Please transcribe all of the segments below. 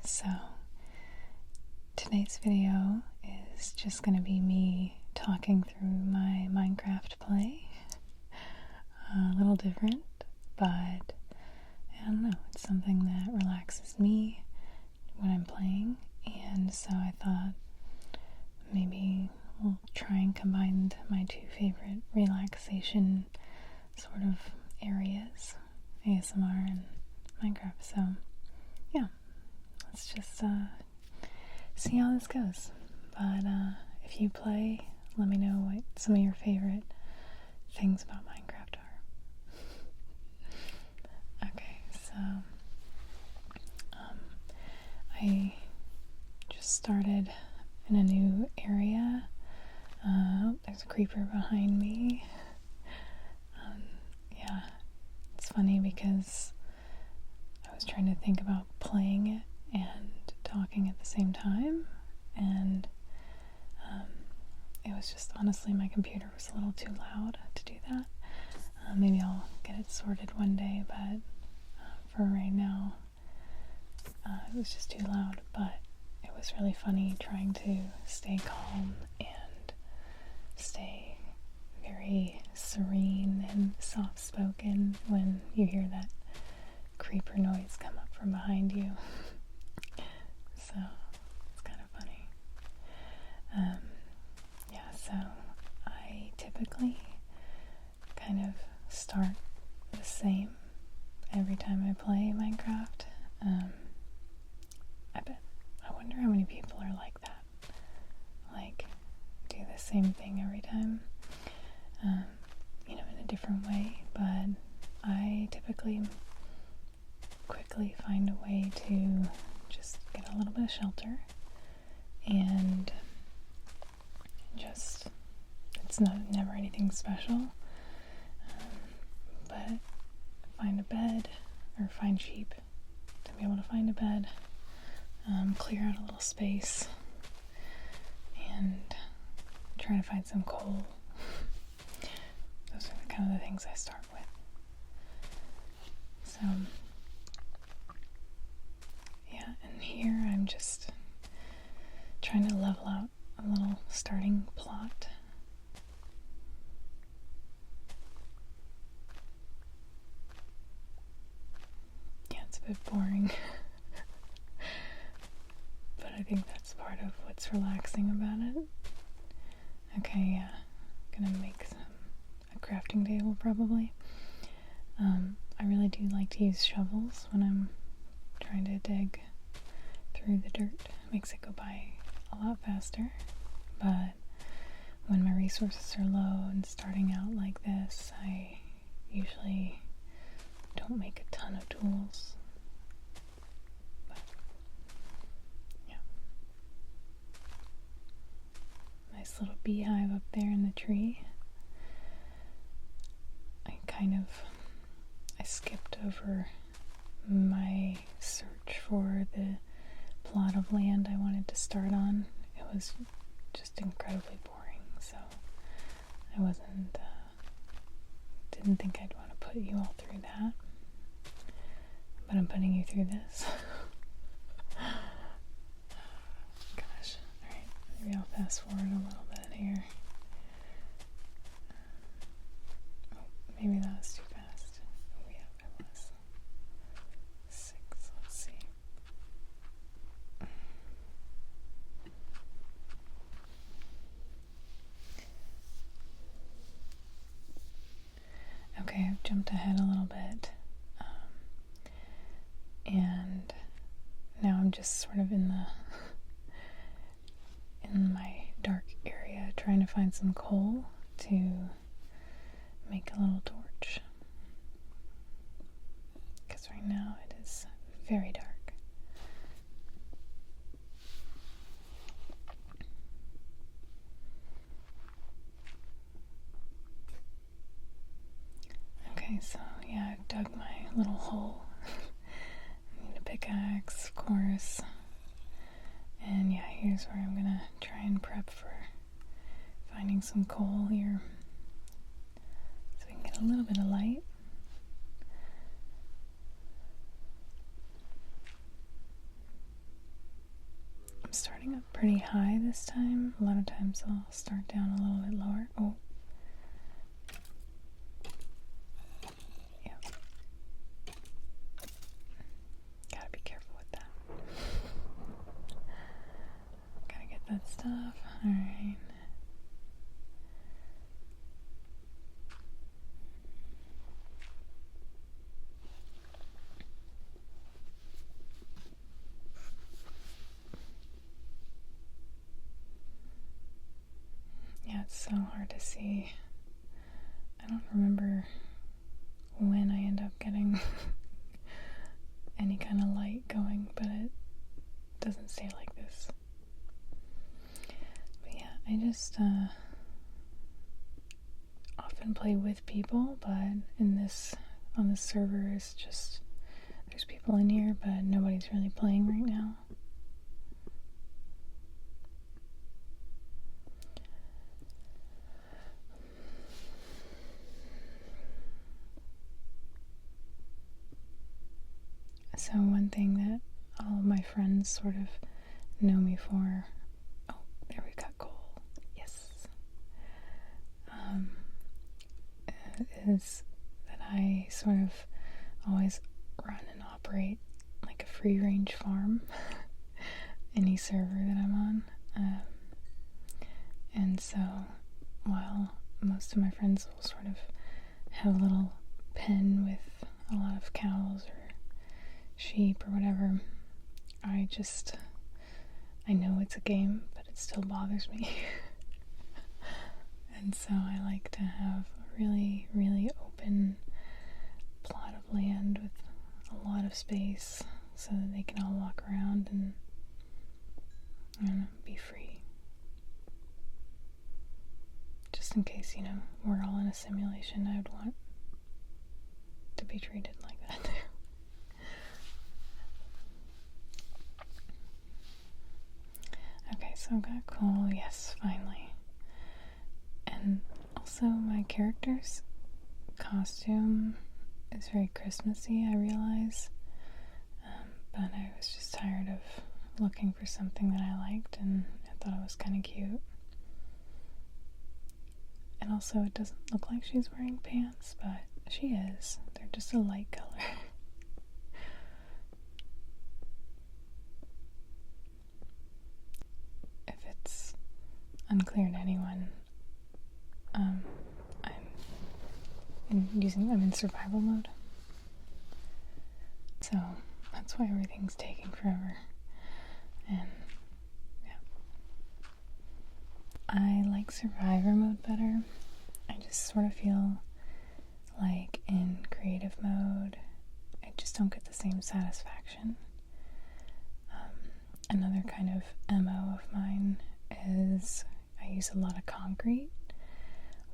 So today's video is just going to be me talking through my Minecraft play. A little different, but I don't know, it's something that relaxes me when I'm playing, and so I thought maybe we'll try and combine my two favorite relaxation sort of areas, ASMR and Minecraft. So yeah, let's just see how this goes. But if you play, let me know what some of your favorite things about Minecraft are. Okay, so I just started in a new area. There's a creeper behind me. Yeah, it's funny because I was trying to think about playing it and talking at the same time, and it was just, honestly, my computer was a little too loud to do that. Maybe I'll get it sorted one day, but for right now, it was just too loud. But it was really funny trying to stay calm and stay very serene and soft-spoken when you hear that creeper noise come up from behind you. So it's kind of funny. Yeah, so I typically kind of start the same every time I play Minecraft. I wonder how many people are like that. Like, do the same thing every time. In a different way, but I typically quickly find a way to just get a little bit of shelter and just, it's never anything special, but find a bed or find sheep to be able to find a bed, clear out a little space, and try to find some coal. Those are kind of the things I start with. So yeah, and here I'm just trying to level out a little starting plot. Yeah, it's a bit boring, but I think that's part of what's relaxing about it. Okay, yeah, gonna make a crafting table probably. I really do like to use shovels when I'm trying to dig through the dirt. It makes it go by a lot faster, but when my resources are low and starting out like this, I usually don't make a ton of tools. But yeah, nice little beehive up there in the tree. I skipped over my search for the plot of land I wanted to start on. It was just incredibly boring, so I didn't think I'd want to put you all through that, but I'm putting you through this. Gosh, alright, maybe I'll fast forward a little bit here. Oh, maybe that was too fast. Oh yeah, it was. 6, let's see. Okay, I've jumped ahead a little bit, and now I'm just sort of in my dark area trying to find some coal to make a little torch, because right now it is very dark. Okay, so yeah, I've dug my little hole. I need a pickaxe, of course. And yeah, here's where I'm gonna try and prep for finding some coal here, so we can get a little bit of light. starting up pretty high this time. A lot of times I'll start down a little bit lower. Oh. Yeah. Gotta be careful with that. Gotta get that stuff. Alright. Yeah, it's so hard to see. I don't remember when I end up getting any kind of light going, but it doesn't stay like this. But yeah, I just often play with people, but on this server it's just there's people in here, but nobody's really playing right now. So one thing that all of my friends sort of know me for, oh, there we've got coal, yes, is that I sort of always run and operate like a free range farm any server that I'm on. And so while most of my friends will sort of have a little pen with a lot of cows or sheep or whatever, I know it's a game, but it still bothers me. And so I like to have a really, really open plot of land with a lot of space so that they can all walk around and be free. Just in case, we're all in a simulation, I would want to be treated like that too. Okay, so I've got coal, yes, finally. And also my character's costume is very Christmassy, I realize. But I was just tired of looking for something that I liked, and I thought it was kind of cute. And also it doesn't look like she's wearing pants, but she is. They're just a light color. If it's unclear to anyone, I'm in survival mode. So that's why everything's taking forever. And yeah. I like survivor mode better. I just sort of feel like in creative mode, I just don't get the same satisfaction. Another kind of MO of mine is I use a lot of concrete,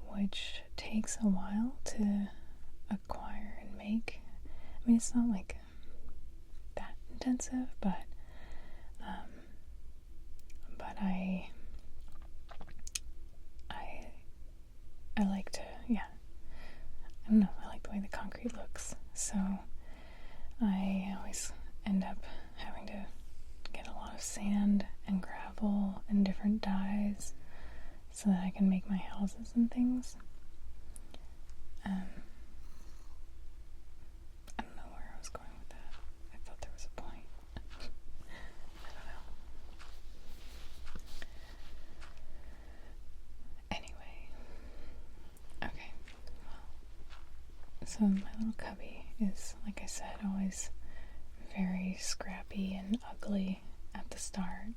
which takes a while to acquire and make. I mean, it's not like that intensive, but I like to, yeah, I don't know, I like the way the concrete looks, so I always end up having to get a lot of sand and gravel and different dyes so that I can make my houses and things. I don't know where I was going with that. I thought there was a point. I don't know. Anyway. Okay. So my little cubby is, like I said, always very scrappy and ugly at the start.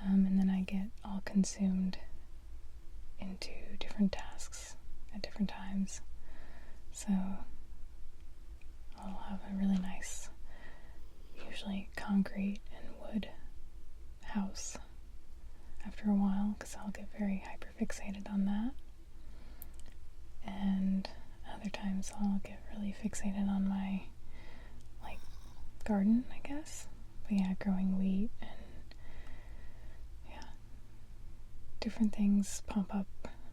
And then I get all consumed into different tasks at different times. So I'll have a really nice, usually concrete and wood house after a while, because I'll get very hyperfixated on that. And other times I'll get really fixated on my garden, I guess. But yeah, growing wheat and different things pop up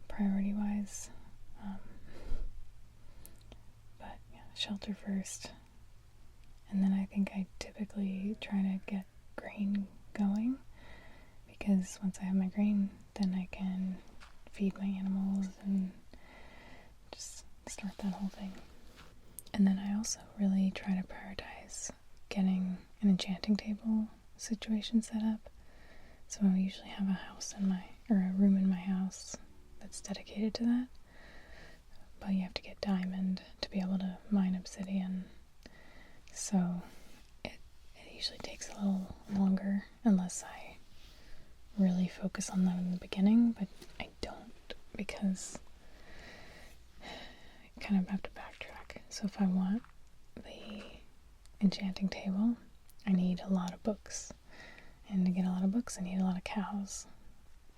priority-wise. But yeah, shelter first. And then I think I typically try to get grain going. otherwise, once I have my grain, then I can feed my animals and just start that whole thing. And then I also really try to prioritize getting an enchanting table situation set up. So I usually have a room in my house that's dedicated to that. But you have to get diamond to be able to mine obsidian. So it usually takes a little longer unless I really focus on that in the beginning, but I don't, because I kind of have to backtrack. So if I want the enchanting table, I need a lot of books. And to get a lot of books, I need a lot of cows.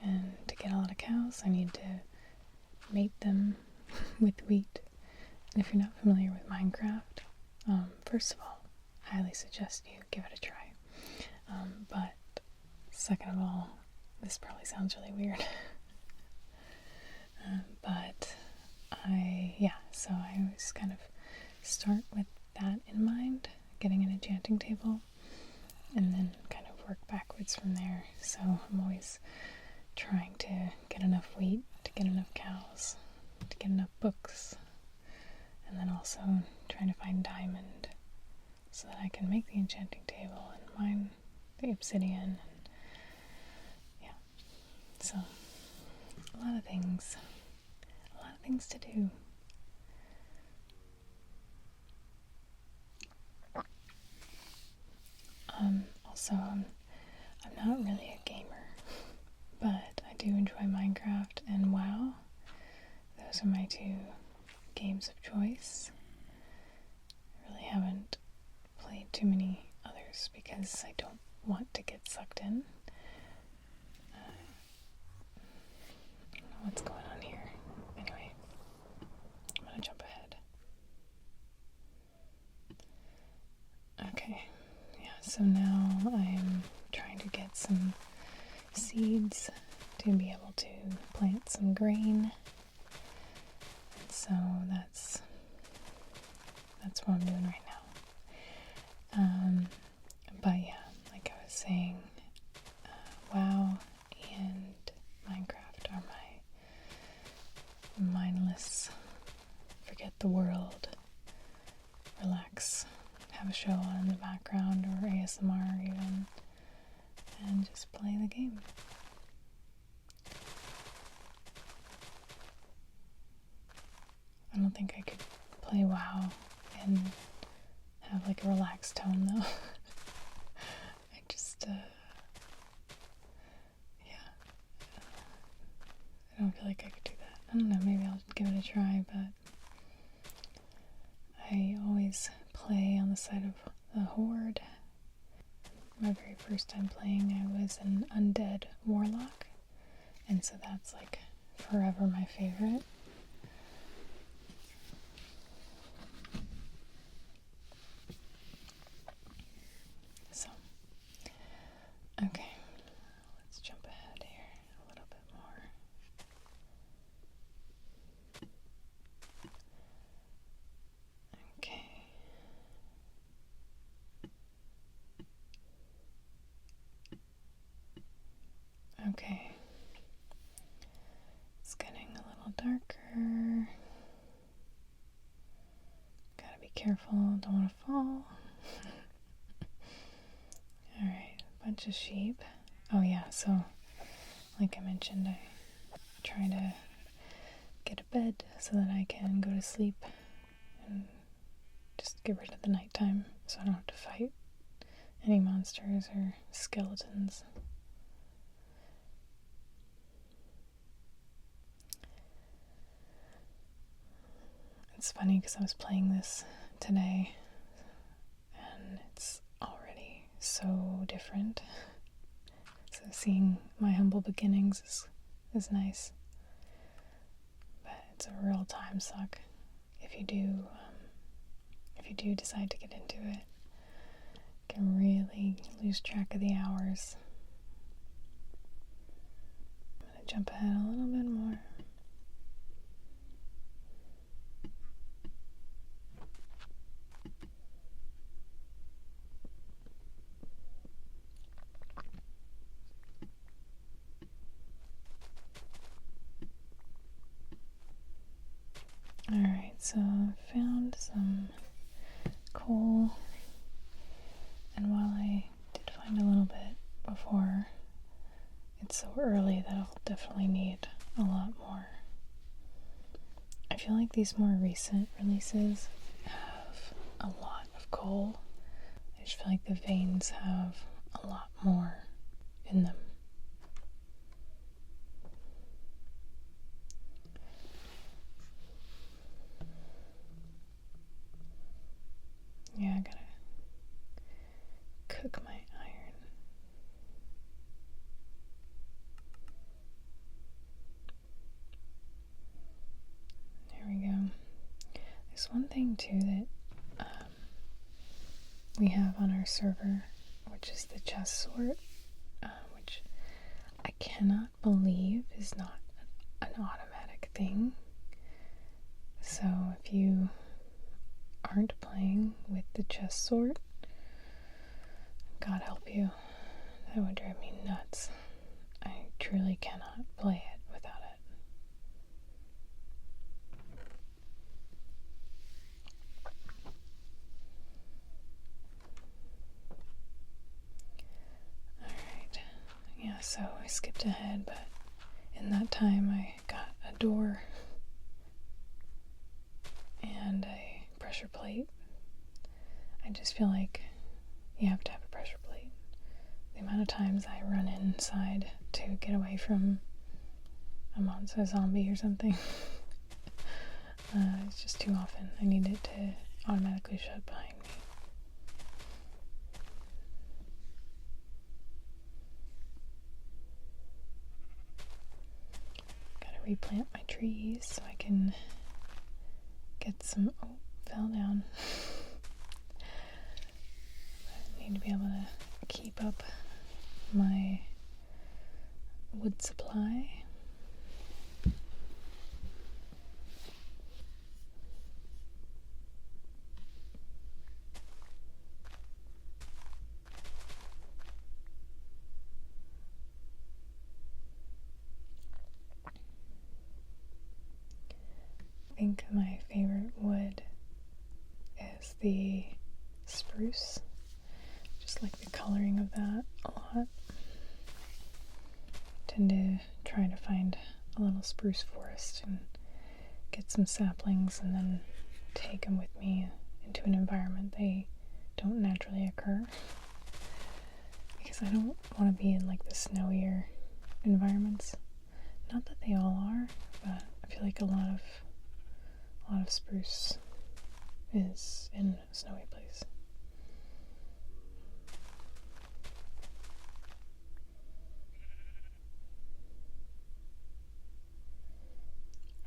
And to get a lot of cows, I need to mate them with wheat. And if you're not familiar with Minecraft, first of all, I highly suggest you give it a try. But second of all, this probably sounds really weird. So I always kind of start with that in mind, getting an enchanting table, and then kind of work backwards from there. So I'm always trying to get enough wheat, to get enough cows, to get enough books, and then also trying to find diamond so that I can make the enchanting table and mine the obsidian. And yeah, so a lot of things to do. Also, I'm not really a gamer, but I do enjoy Minecraft and WoW. Those are my two games of choice. I really haven't played too many others because I don't want to get sucked in. I don't know what's going on here. Anyway, I'm gonna jump ahead. Okay, yeah, so now I'm trying to get some seeds to be able to plant some grain. And so that's what I'm doing right now. But yeah, like I was saying, WoW and Minecraft are my mindless, forget the world, relax, have a show on in the background or ASMR even, and just play the game. I don't think I could play WoW and have like a relaxed tone though. I just, I don't feel like I could do that. I don't know, maybe I'll give it a try, but I always play on the side of the horde. My very first time playing, I was an undead warlock, and so that's like forever my favorite. So, okay, let's jump ahead here a little bit more. Okay. Okay. It's getting a little darker. Gotta be careful, don't want to fall. Alright, bunch of sheep. Oh yeah, so like I mentioned, I try to get a bed so that I can go to sleep and just get rid of the nighttime so I don't have to fight any monsters or skeletons. It's funny because I was playing this today and it's already so different. So seeing my humble beginnings is nice, but it's a real time suck if you do decide to get into it. You can really lose track of the hours. I'm gonna jump ahead a little bit more. so I found some coal, and while I did find a little bit before, it's so early that I'll definitely need a lot more. I feel like these more recent releases have a lot of coal. I just feel like the veins have a lot more in them. Yeah, I gotta cook my iron. There we go. There's one thing too that we have on our server, which is the chest sort, which I cannot believe is not an automatic thing. So if you aren't playing with the chest sort, God help you. That would drive me nuts. I truly cannot play it without it. Alright. Yeah, so I skipped ahead, but in that time I got a door and a pressure plate. I just feel like you have to have a pressure plate. The amount of times I run inside to get away from a monster, zombie or something, it's just too often. I need it to automatically shut behind me. Gotta replant my trees so I can get some. Oh, fell down. I need to be able to keep up my wood supply. I think my favorite wood is the spruce. Just like the coloring of that a lot. Tend to try to find a little spruce forest and get some saplings and then take them with me into an environment they don't naturally occur. Because I don't want to be in like the snowier environments. Not that they all are, but I feel like a lot of spruce is in a snowy place.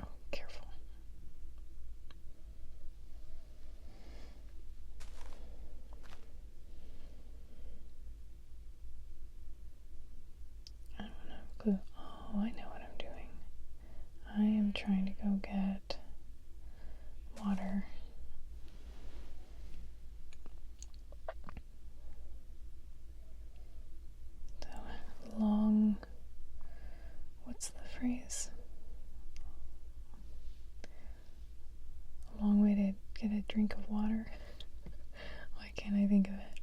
Oh, careful. I don't have a clue. Oh, I know what I'm doing. I am trying to go get water. The long, what's the phrase? A long way to get a drink of water. Why can't I think of it?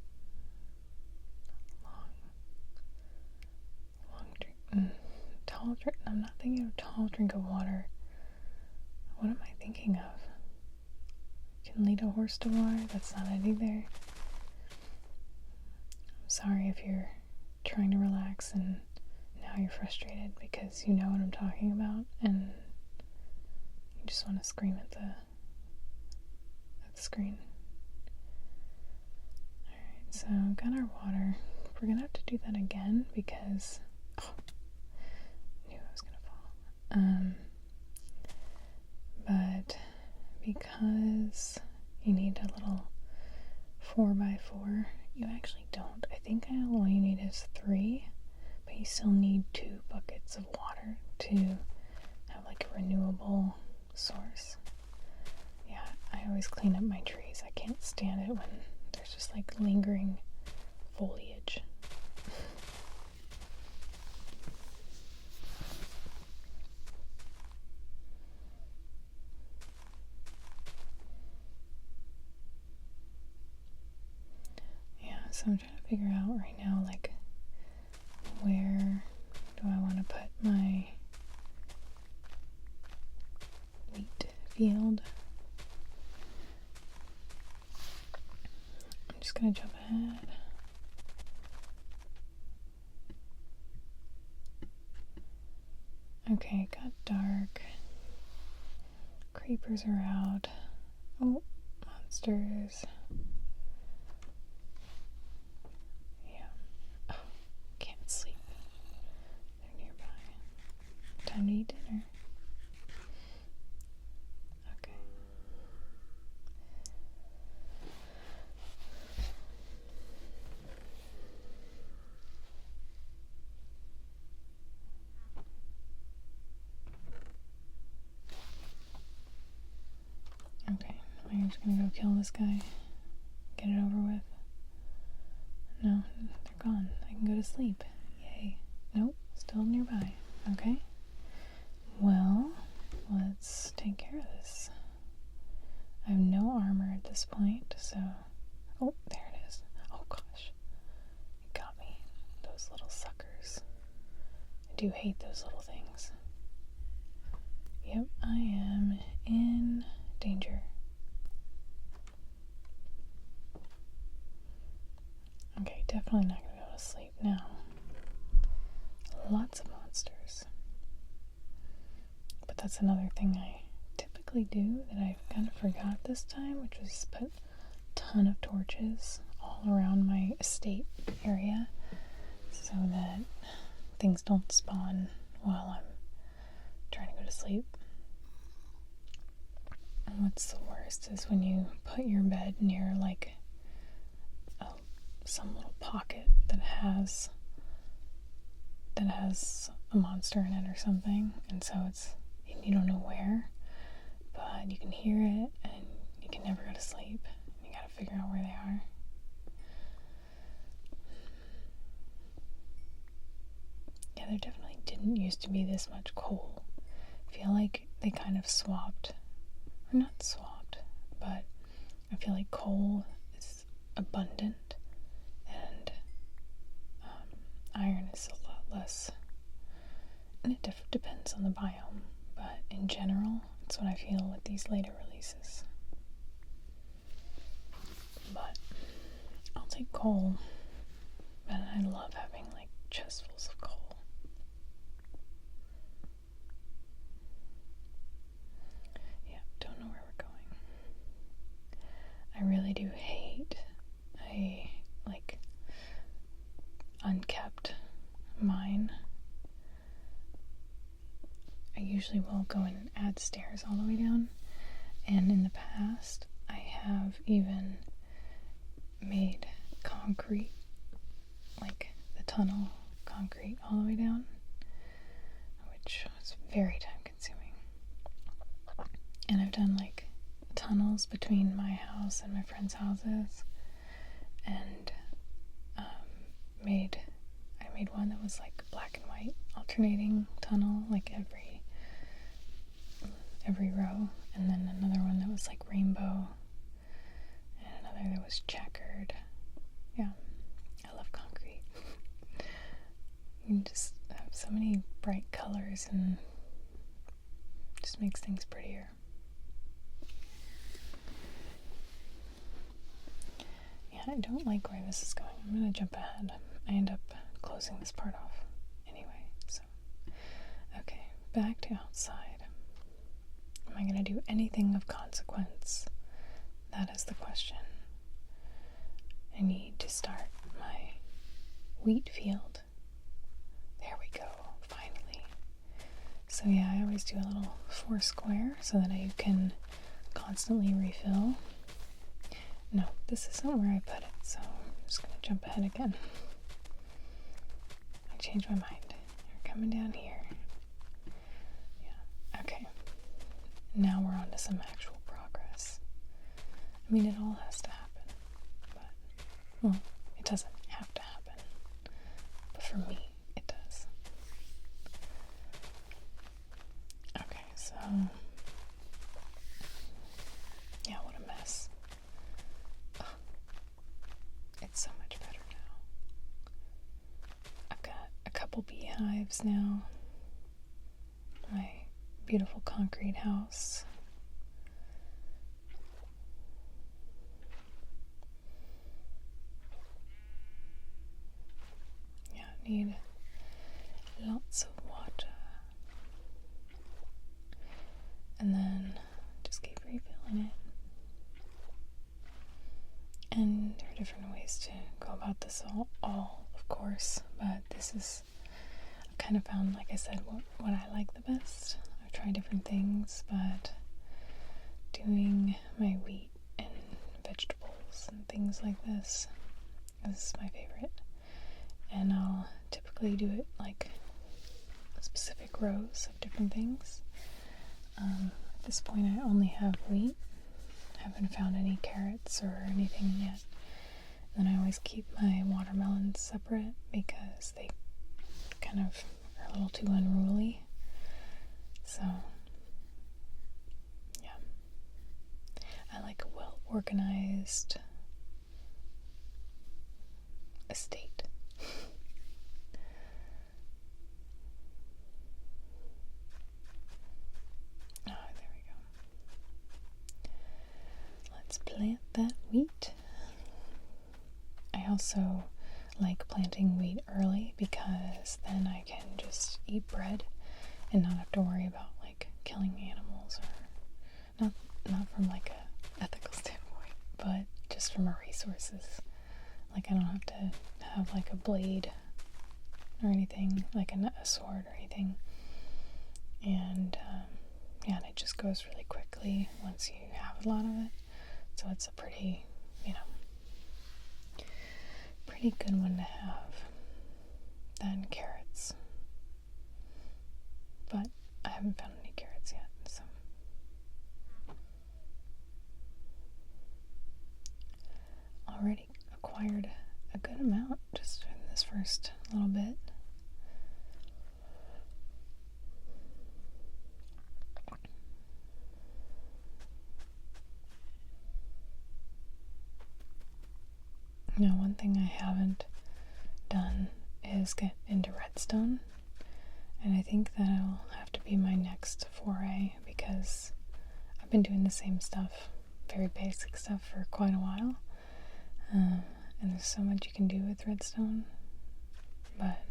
Long drink. Tall drink. I'm not thinking of tall drink of water. What am I thinking of? Can lead a horse to water? That's not it either. I'm sorry if you're trying to relax and now you're frustrated because you know what I'm talking about and you just want to scream at the screen. Alright, so got our water. We're gonna have to do that again because knew I was gonna fall. But because you need a little 4x4, you actually don't. I think all you need is 3, but you still need 2 buckets of water to have like a renewable source. Yeah, I always clean up my trees. I can't stand it when there's just like lingering foliage. So I'm trying to figure out right now, like, where do I want to put my wheat field? I'm just gonna jump ahead. Okay, it got dark. Creepers are out. Oh, monsters. Yeah. Oh, can't sleep. They're nearby. Time to eat dinner. Okay. Okay, I'm just gonna go kill this guy. Get it over with. No, they're gone. I can go to sleep. Yay. Nope, still nearby. Okay. Well, let's take care of this. I have no armor at this point, so... Oh, there it is. Oh gosh. It got me. Those little suckers. I do hate those little things. Yep, I am in danger. Okay, definitely not gonna go to sleep now. Lots of monsters. But that's another thing I typically do that I kind of forgot this time, which was put a ton of torches all around my estate area so that things don't spawn while I'm trying to go to sleep. And what's the worst is when you put your bed near like some little pocket that has a monster in it or something, and so you don't know where, but you can hear it and you can never go to sleep. You gotta figure out where they are. Yeah, there definitely didn't used to be this much coal. I feel like they kind of swapped, or not swapped, but I feel like coal is abundant and iron is a lot less. And it depends on the biome, but in general, that's what I feel with these later releases. But I'll take coal, and I love having like chestfuls of coal. Yeah, don't know where we're going. I really do hate a like unkept mine. I usually will go in and add stairs all the way down, and in the past I have even made concrete, like the tunnel concrete all the way down, which was very time consuming. And I've done like tunnels between my house and my friends' houses, and I made one that was like black and white alternating tunnel, like every row, and then another one that was like rainbow, and another that was checkered. Yeah, I love concrete. You can just have so many bright colors and just makes things prettier. Yeah, I don't like where this is going. I'm gonna jump ahead. I end up closing this part off anyway, so. Okay, back to outside. Am I going to do anything of consequence? That is the question. I need to start my wheat field. There we go, finally. So yeah, I always do a little 4 square so that I can constantly refill. No, this isn't where I put it, so I'm just going to jump ahead again. I changed my mind. You're coming down here. Yeah, okay. Now we're on to some actual progress. I mean, it all has to happen, but, well, it doesn't have to happen, but for me, it does. Okay, so, yeah, what a mess. Oh, it's so much better beautiful beehives now. My beautiful concrete house. Yeah, I need lots of water. And then just keep refilling it. And there are different ways to go about this all of course, but this is, I've kind of found, like I said, what I like the best. I've tried different things, but doing my wheat and vegetables and things like this is my favorite. And I'll typically do it like specific rows of different things. At this point I only have wheat. I haven't found any carrots or anything yet. Then I always keep my watermelons separate because they kind of are a little too unruly. So, yeah. I like a well-organized estate. There we go. Let's plant that wheat. I also like planting wheat early because then I can just eat bread and not have to worry about like killing animals, or not from like a ethical standpoint, but just from a resources. Like I don't have to have like a blade or anything, like a sword or anything. And yeah, and it just goes really quickly once you have a lot of it. So it's a pretty, pretty good one to have. Then carrots. But I haven't found any carrots yet, so. Already acquired a good amount just in this first little bit. Now, one thing I haven't done is get into redstone, and I think that'll have to be my next foray because I've been doing the same stuff, very basic stuff, for quite a while, and there's so much you can do with redstone. But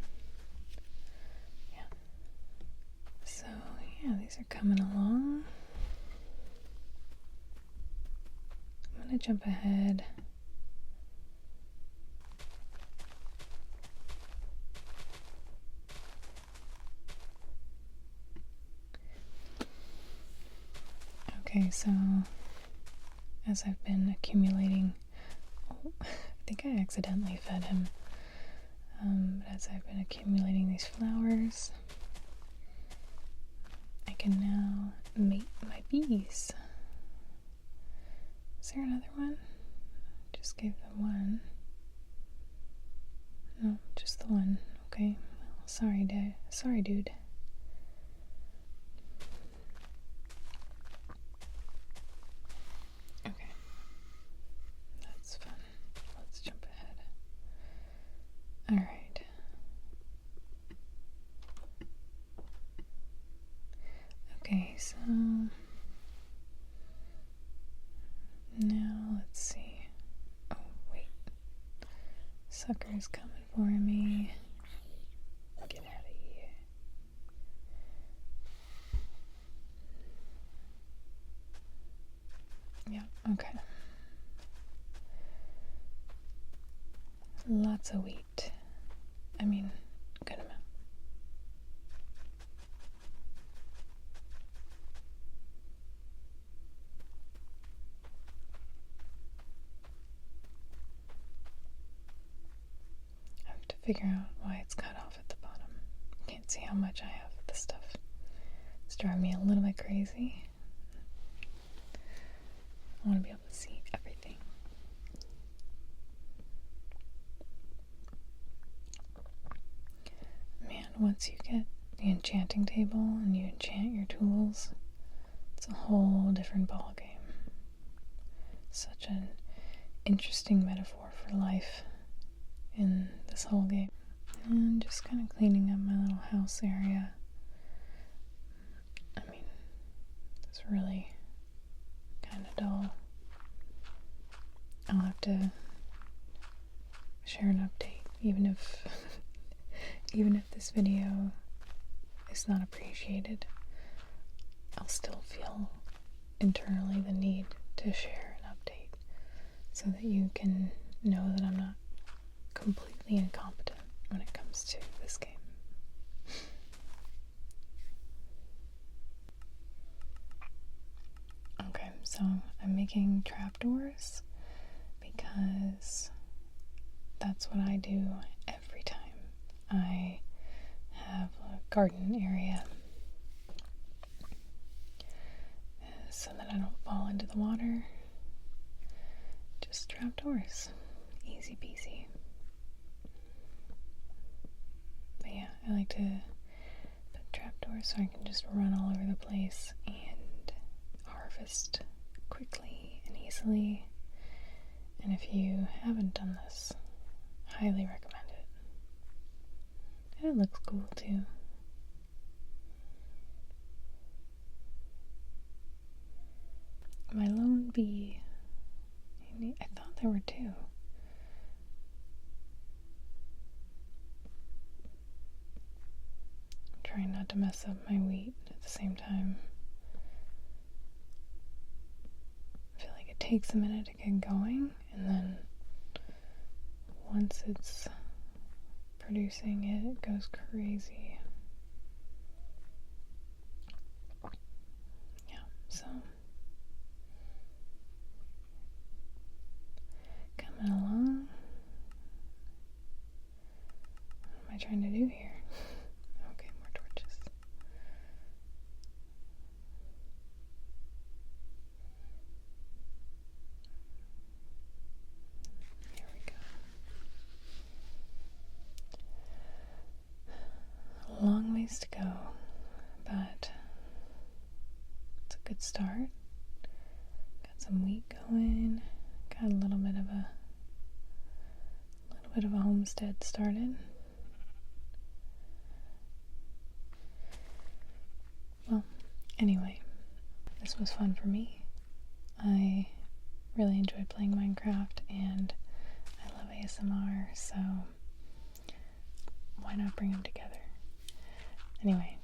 yeah, so yeah, these are coming along. I'm gonna jump ahead. Okay, so as I've been accumulating, I think I accidentally fed him, but as I've been accumulating these flowers, I can now mate my bees. Is there another one? Just gave them one. No, just the one. Okay, well, sorry, dude. Okay, that's fun. Let's jump ahead. Alright. Okay, so now let's see. Oh, wait. Sucker's coming for me. Get out of here. Yeah, okay. Lots of wheat. I mean, good amount. I have to figure out why it's cut off at the bottom. Can't see how much I have of this stuff. It's driving me a little bit crazy. I want to be able to see everything. Man, once you get the enchanting table and you enchant your tools, it's a whole different ballgame. Such an interesting metaphor for life in this whole game. And just kind of cleaning up my little house area. I mean, it's really kind of dull. I'll have to share an update, even if this video is not appreciated. I'll still feel internally the need to share an update so that you can know that I'm not completely incompetent when it comes to this game. Okay, so I'm making trapdoors because that's what I do every time I have a garden area, so that I don't fall into the water. Just trapdoors. Easy peasy. But yeah, I like to put trapdoors so I can just run all over the place and harvest quickly and easily. And if you haven't done this, highly recommend it. And it looks cool too. My lone bee. I thought there were two. I'm trying not to mess up my wheat at the same time. I feel like it takes a minute to get going, and then once it's producing it goes crazy. Yeah, so coming along. What am I trying to do here? Okay, more torches. Here we go. A long ways to go, but it's a good start. Got some wheat going. Got a little bit of a homestead started. Well, anyway, this was fun for me. I really enjoyed playing Minecraft, and I love ASMR, so why not bring them together? Anyway,